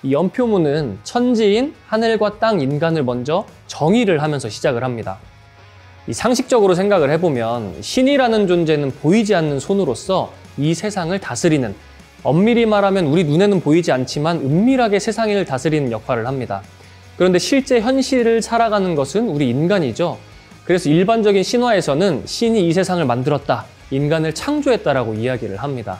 이 연표문은 천지인 하늘과 땅, 인간을 먼저 정의를 하면서 시작을 합니다. 이 상식적으로 생각을 해보면 신이라는 존재는 보이지 않는 손으로서 이 세상을 다스리는, 엄밀히 말하면 우리 눈에는 보이지 않지만 은밀하게 세상을 다스리는 역할을 합니다. 그런데 실제 현실을 살아가는 것은 우리 인간이죠. 그래서 일반적인 신화에서는 신이 이 세상을 만들었다, 인간을 창조했다라고 이야기를 합니다.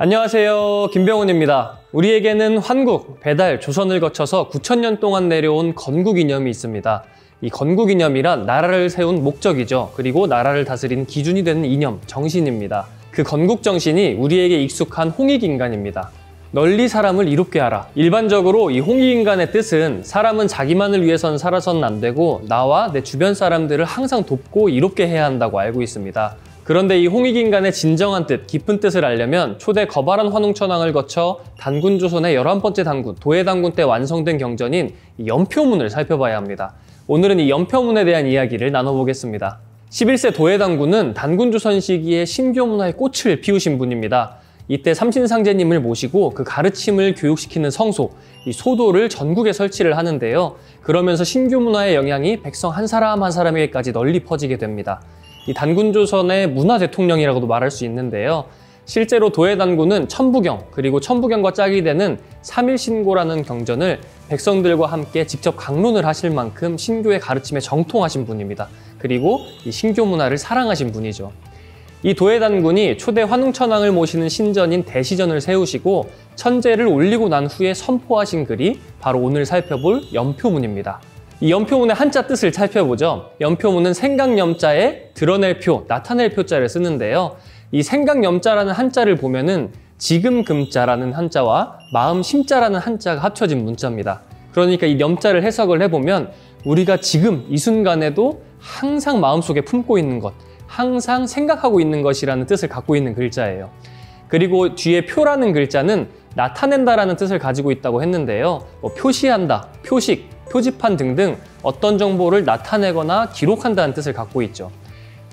안녕하세요, 김병훈입니다. 우리에게는 환국, 배달, 조선을 거쳐서 9,000년 동안 내려온 건국이념이 있습니다. 이 건국이념이란 나라를 세운 목적이죠. 그리고 나라를 다스리는 기준이 되는 이념, 정신입니다. 그 건국 정신이 우리에게 익숙한 홍익인간입니다. 널리 사람을 이롭게 하라. 일반적으로 이 홍익인간의 뜻은 사람은 자기만을 위해선 살아서는 안 되고 나와 내 주변 사람들을 항상 돕고 이롭게 해야 한다고 알고 있습니다. 그런데 이 홍익인간의 진정한 뜻, 깊은 뜻을 알려면 초대 거발한 환웅천왕을 거쳐 단군조선의 11번째 단군, 도예단군 때 완성된 경전인 이 연표문을 살펴봐야 합니다. 오늘은 이 연표문에 대한 이야기를 나눠보겠습니다. 11세 도예단군은 단군조선 시기에 신교문화의 꽃을 피우신 분입니다. 이때 삼신상제님을 모시고 그 가르침을 교육시키는 성소, 이 소도를 전국에 설치를 하는데요. 그러면서 신교문화의 영향이 백성 한 사람 한 사람에게까지 널리 퍼지게 됩니다. 이 단군조선의 문화 대통령이라고도 말할 수 있는데요. 실제로 도예단군은 천부경, 그리고 천부경과 짝이 되는 삼일신고라는 경전을 백성들과 함께 직접 강론을 하실 만큼 신교의 가르침에 정통하신 분입니다. 그리고 이 신교 문화를 사랑하신 분이죠. 이 도예단군이 초대 환웅천왕을 모시는 신전인 대시전을 세우시고 천제를 올리고 난 후에 선포하신 글이 바로 오늘 살펴볼 연표문입니다. 이 연표문의 한자 뜻을 살펴보죠. 연표문은 생각염자에 드러낼 표, 나타낼 표자를 쓰는데요. 이 생각염자라는 한자를 보면은 지금금자라는 한자와 마음심자라는 한자가 합쳐진 문자입니다. 그러니까 이 염자를 해석을 해보면 우리가 지금 이 순간에도 항상 마음속에 품고 있는 것, 항상 생각하고 있는 것이라는 뜻을 갖고 있는 글자예요. 그리고 뒤에 표라는 글자는 나타낸다라는 뜻을 가지고 있다고 했는데요. 표시한다, 표식, 표지판 등등 어떤 정보를 나타내거나 기록한다는 뜻을 갖고 있죠.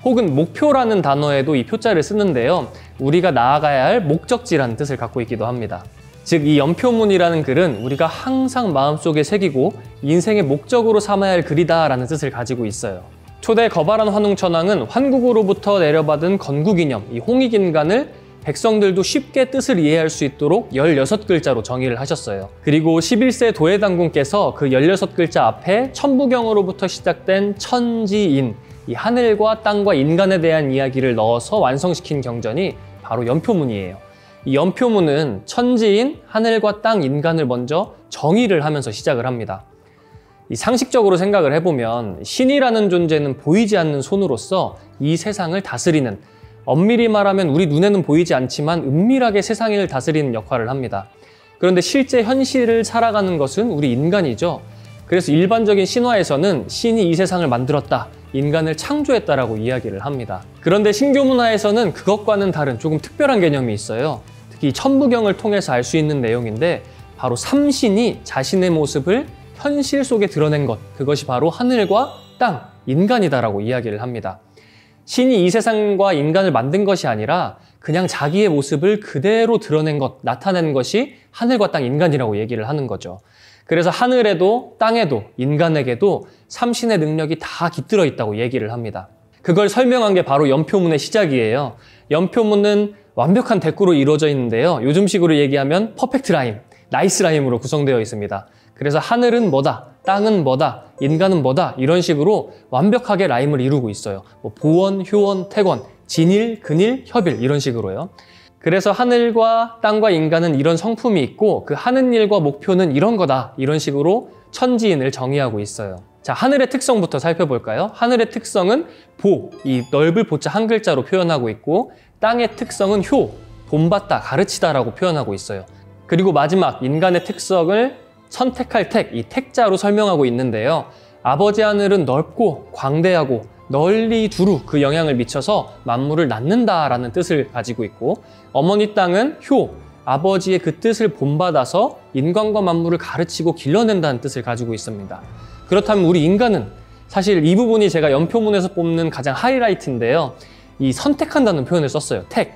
혹은 목표라는 단어에도 이 표자를 쓰는데요. 우리가 나아가야 할 목적지라는 뜻을 갖고 있기도 합니다. 즉, 이 연표문이라는 글은 우리가 항상 마음속에 새기고 인생의 목적으로 삼아야 할 글이다라는 뜻을 가지고 있어요. 초대 거발한 환웅천왕은 환국으로부터 내려받은 건국이념, 이 홍익인간을 백성들도 쉽게 뜻을 이해할 수 있도록 16글자로 정의를 하셨어요. 그리고 11세 도예단군께서 그 16글자 앞에 천부경으로부터 시작된 천지인, 이 하늘과 땅과 인간에 대한 이야기를 넣어서 완성시킨 경전이 바로 연표문이에요. 이 연표문은 천지인 하늘과 땅, 인간을 먼저 정의를 하면서 시작을 합니다. 이 상식적으로 생각을 해보면 신이라는 존재는 보이지 않는 손으로서 이 세상을 다스리는, 엄밀히 말하면 우리 눈에는 보이지 않지만 은밀하게 세상을 다스리는 역할을 합니다. 그런데 실제 현실을 살아가는 것은 우리 인간이죠. 그래서 일반적인 신화에서는 신이 이 세상을 만들었다, 인간을 창조했다라고 이야기를 합니다. 그런데 신교문화에서는 그것과는 다른 조금 특별한 개념이 있어요. 특히 천부경을 통해서 알 수 있는 내용인데 바로 삼신이 자신의 모습을 현실 속에 드러낸 것, 그것이 바로 하늘과 땅, 인간이다라고 이야기를 합니다. 신이 이 세상과 인간을 만든 것이 아니라 그냥 자기의 모습을 그대로 드러낸 것, 나타낸 것이 하늘과 땅, 인간이라고 얘기를 하는 거죠. 그래서 하늘에도 땅에도 인간에게도 삼신의 능력이 다 깃들어 있다고 얘기를 합니다. 그걸 설명한 게 바로 연표문의 시작이에요. 연표문은 완벽한 대꾸로 이루어져 있는데요. 요즘식으로 얘기하면 퍼펙트 라임, 나이스 라임으로 구성되어 있습니다. 그래서 하늘은 뭐다, 땅은 뭐다, 인간은 뭐다, 이런 식으로 완벽하게 라임을 이루고 있어요. 보원, 효원, 태권, 진일, 근일, 협일, 이런 식으로요. 그래서 하늘과 땅과 인간은 이런 성품이 있고 그 하는 일과 목표는 이런 거다, 이런 식으로 천지인을 정의하고 있어요. 자, 하늘의 특성부터 살펴볼까요? 하늘의 특성은 보, 이 넓을 보자 한 글자로 표현하고 있고, 땅의 특성은 효, 본받다, 가르치다라고 표현하고 있어요. 그리고 마지막 인간의 특성을 선택할 택, 이 택자로 설명하고 있는데요. 아버지 하늘은 넓고 광대하고 널리 두루 그 영향을 미쳐서 만물을 낳는다라는 뜻을 가지고 있고, 어머니 땅은 효, 아버지의 그 뜻을 본받아서 인간과 만물을 가르치고 길러낸다는 뜻을 가지고 있습니다. 그렇다면 우리 인간은, 사실 이 부분이 제가 연표문에서 뽑는 가장 하이라이트인데요. 이 선택한다는 표현을 썼어요. 택.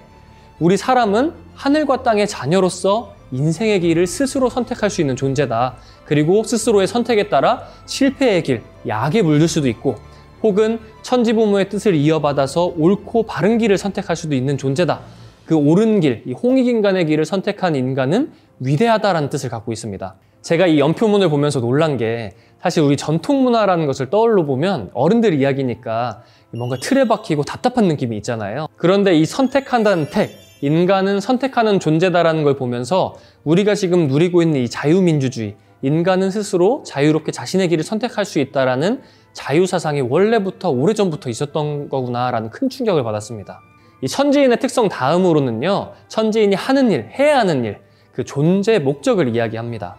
우리 사람은 하늘과 땅의 자녀로서 인생의 길을 스스로 선택할 수 있는 존재다. 그리고 스스로의 선택에 따라 실패의 길, 약에 물들 수도 있고 혹은 천지부모의 뜻을 이어받아서 옳고 바른 길을 선택할 수도 있는 존재다. 그 옳은 길, 이 홍익인간의 길을 선택한 인간은 위대하다라는 뜻을 갖고 있습니다. 제가 이 연표문을 보면서 놀란 게 사실 우리 전통문화라는 것을 떠올려 보면 어른들 이야기니까 뭔가 틀에 박히고 답답한 느낌이 있잖아요. 그런데 이 선택한다는 택, 인간은 선택하는 존재다라는 걸 보면서 우리가 지금 누리고 있는 이 자유민주주의, 인간은 스스로 자유롭게 자신의 길을 선택할 수 있다라는 자유사상이 원래부터 오래전부터 있었던 거구나라는 큰 충격을 받았습니다. 이 천지인의 특성 다음으로는요, 천지인이 하는 일, 해야 하는 일, 그 존재 목적을 이야기합니다.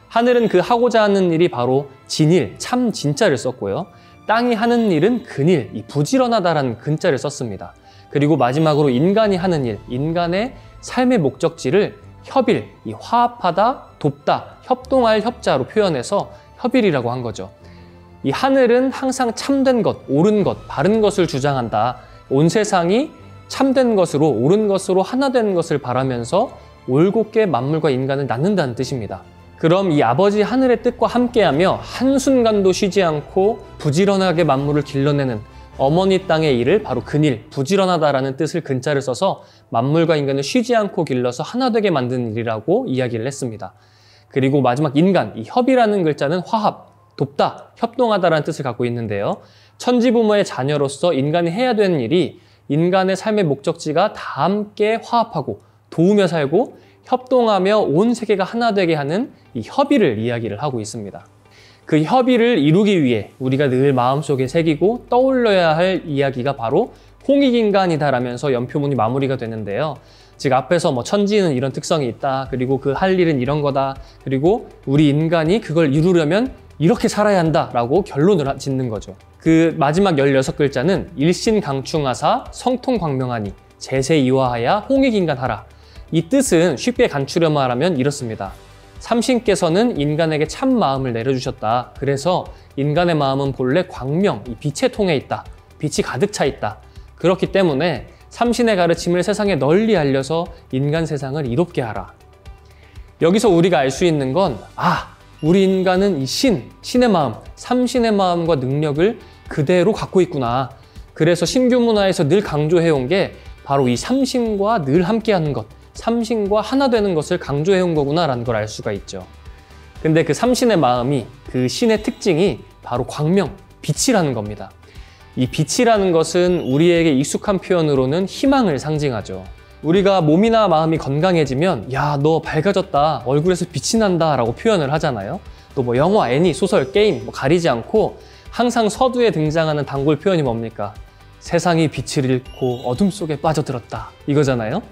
하늘은 그 하고자 하는 일이 바로 진일, 참 진짜를 썼고요. 땅이 하는 일은 근일, 이 부지런하다라는 근자를 썼습니다. 그리고 마지막으로 인간이 하는 일, 인간의 삶의 목적지를 협일, 이 화합하다, 돕다, 협동할 협자로 표현해서 협일이라고 한 거죠. 이 하늘은 항상 참된 것, 옳은 것, 바른 것을 주장한다. 온 세상이 참된 것으로, 옳은 것으로 하나 된 것을 바라면서 올곧게 만물과 인간을 낳는다는 뜻입니다. 그럼 이 아버지 하늘의 뜻과 함께하며 한순간도 쉬지 않고 부지런하게 만물을 길러내는 어머니 땅의 일을 바로 근일, 부지런하다라는 뜻을 근자를 써서 만물과 인간을 쉬지 않고 길러서 하나 되게 만드는 일이라고 이야기를 했습니다. 그리고 마지막 인간, 이 협이라는 글자는 화합, 돕다, 협동하다라는 뜻을 갖고 있는데요. 천지부모의 자녀로서 인간이 해야 되는 일이 인간의 삶의 목적지가 다 함께 화합하고 도우며 살고 협동하며 온 세계가 하나 되게 하는 이 협의를 이야기를 하고 있습니다. 그 협의를 이루기 위해 우리가 늘 마음속에 새기고 떠올려야 할 이야기가 바로 홍익인간이다라면서 연표문이 마무리가 되는데요. 즉 앞에서 천지는 이런 특성이 있다. 그리고 그 할 일은 이런 거다. 그리고 우리 인간이 그걸 이루려면 이렇게 살아야 한다라고 결론을 짓는 거죠. 그 마지막 16글자는 일신강충하사 성통광명하니 제세이화하야 홍익인간하라. 이 뜻은 쉽게 간추려 말하면 이렇습니다. 삼신께서는 인간에게 참 마음을 내려주셨다. 그래서 인간의 마음은 본래 광명, 이 빛의 통에 있다. 빛이 가득 차 있다. 그렇기 때문에 삼신의 가르침을 세상에 널리 알려서 인간 세상을 이롭게 하라. 여기서 우리가 알 수 있는 건 우리 인간은 이 신의 마음, 삼신의 마음과 능력을 그대로 갖고 있구나. 그래서 신규 문화에서 늘 강조해온 게 바로 이 삼신과 늘 함께하는 것, 삼신과 하나 되는 것을 강조해온 거구나라는 걸 알 수가 있죠. 근데 그 삼신의 마음이, 그 신의 특징이 바로 광명, 빛이라는 겁니다. 이 빛이라는 것은 우리에게 익숙한 표현으로는 희망을 상징하죠. 우리가 몸이나 마음이 건강해지면 야, 너 밝아졌다, 얼굴에서 빛이 난다 라고 표현을 하잖아요. 또 영화, 애니, 소설, 게임 가리지 않고 항상 서두에 등장하는 단골 표현이 뭡니까? 세상이 빛을 잃고 어둠 속에 빠져들었다, 이거잖아요.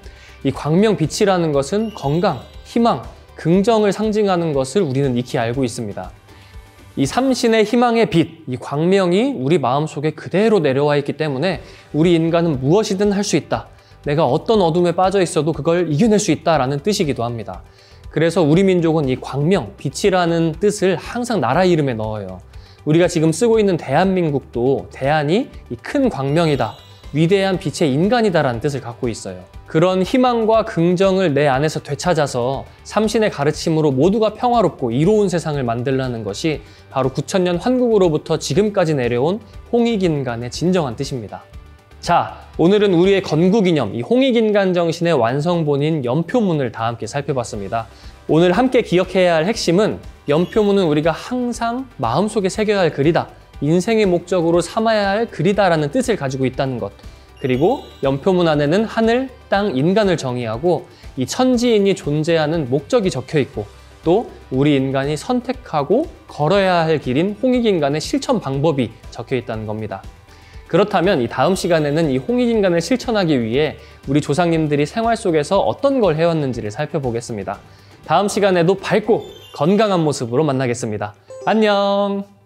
이 광명, 빛이라는 것은 건강, 희망, 긍정을 상징하는 것을 우리는 익히 알고 있습니다. 이 삼신의 희망의 빛, 이 광명이 우리 마음속에 그대로 내려와 있기 때문에 우리 인간은 무엇이든 할 수 있다. 내가 어떤 어둠에 빠져 있어도 그걸 이겨낼 수 있다라는 뜻이기도 합니다. 그래서 우리 민족은 이 광명, 빛이라는 뜻을 항상 나라 이름에 넣어요. 우리가 지금 쓰고 있는 대한민국도 대한이 이 큰 광명이다, 위대한 빛의 인간이다라는 뜻을 갖고 있어요. 그런 희망과 긍정을 내 안에서 되찾아서 삼신의 가르침으로 모두가 평화롭고 이로운 세상을 만들라는 것이 바로 9000년 환국으로부터 지금까지 내려온 홍익인간의 진정한 뜻입니다. 자, 오늘은 우리의 건국이념, 이 홍익인간 정신의 완성본인 연표문을 다 함께 살펴봤습니다. 오늘 함께 기억해야 할 핵심은 연표문은 우리가 항상 마음속에 새겨야 할 글이다, 인생의 목적으로 삼아야 할 글이다라는 뜻을 가지고 있다는 것, 그리고 연표문 안에는 하늘, 땅, 인간을 정의하고 이 천지인이 존재하는 목적이 적혀 있고 또 우리 인간이 선택하고 걸어야 할 길인 홍익인간의 실천 방법이 적혀 있다는 겁니다. 그렇다면 이 다음 시간에는 이 홍익인간을 실천하기 위해 우리 조상님들이 생활 속에서 어떤 걸 해왔는지를 살펴보겠습니다. 다음 시간에도 밝고 건강한 모습으로 만나겠습니다. 안녕!